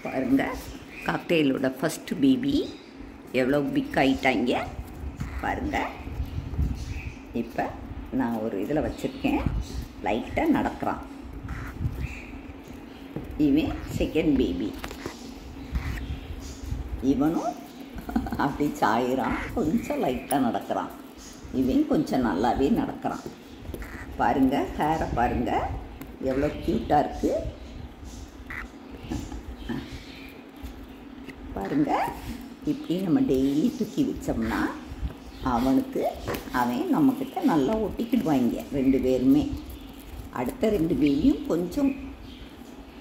பாருங்கள், காக்டெயிலோட first baby எவ்வளோ big ஆகிட்டாங்க பாருங்கள். இப்போ நான் ஒரு இதில் வச்சுருக்கேன், லைட்டாக நடக்கிறான். இவன் செகண்ட் பேபி, இவனும் அப்படி சாயிறான், கொஞ்சம் லைட்டாக நடக்கிறான். இவன் கொஞ்சம் நல்லாவே நடக்கிறான். பாருங்கள், ஹேரை பாருங்கள் எவ்வளோ க்யூட்டாக இருக்குது பாருங்கள். இப்படி நம்ம டெய்லி தூக்கி வச்சோம்னா அவன் நம்மக்கிட்ட நல்லா ஒட்டிக்கிடுவாங்க ரெண்டு பேருமே. அடுத்த ரெண்டு பேபியும் கொஞ்சம்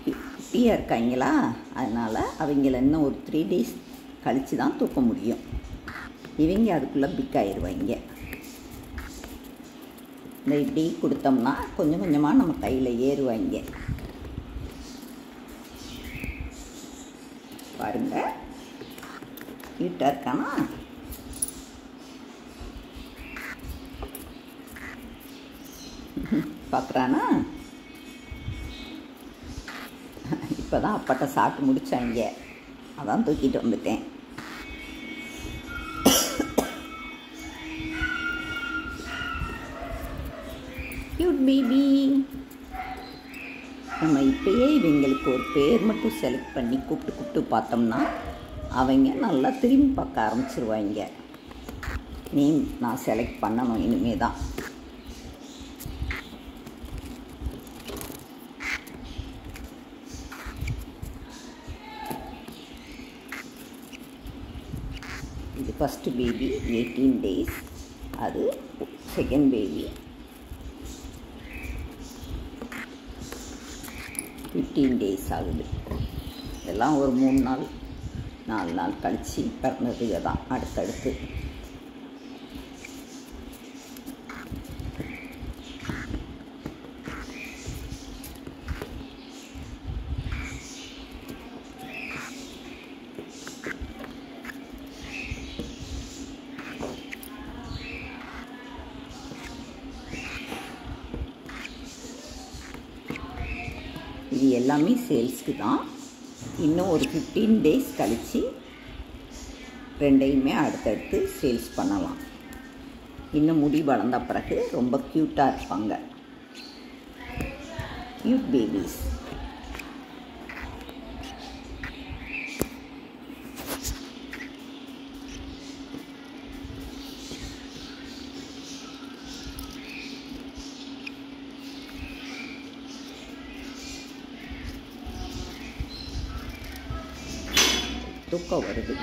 குட்டியாக இருக்காங்களா, அதனால் அவங்கள இன்னும் ஒரு 3 days கழித்து தான் தூக்க முடியும். இவங்க அதுக்குள்ளே பிக் ஆயிடுவாங்க. இந்த இப்படி கொடுத்தோம்னா கொஞ்சம் கொஞ்சமாக நம்ம கையில் ஏறுவாங்க. பாருங்கள், க்யூட்டாக இருக்கானா? பார்க்குறானா? இப்போ தான் அப்பாட்ட சாப்பிட்டு முடித்தாங்க, அதான் தூக்கிட்டு வந்துட்டேன். Cute baby. நம்ம இப்போயே இவங்களுக்கு ஒரு பேர் மட்டும் செலக்ட் பண்ணி கூப்பிட்டு பார்த்தோம்னா அவங்க நல்லா திரும்பி பார்க்க ஆரம்பிச்சிருவாங்க. நேம் நான் செலக்ட் பண்ணணும் இனிமே தான். இது ஃபஸ்ட்டு பேபி 18 days, அது செகண்ட் பேபி 15 days ஆகுது. இதெல்லாம் ஒரு 3 நாள் 4 நாள் கழித்து பிறந்ததுக தான் அடுத்தடுத்து. இது எல்லாமே சேல்ஸ்க்கு தான். இன்னும் ஒரு 15 days கழித்து ரெண்டையுமே அடுத்தடுத்து சேல்ஸ் பண்ணலாம். இன்னும் முடி வளர்ந்த பிறகு ரொம்ப க்யூட்டாக இருப்பாங்க. Cute babies. தூக்கம் வருது.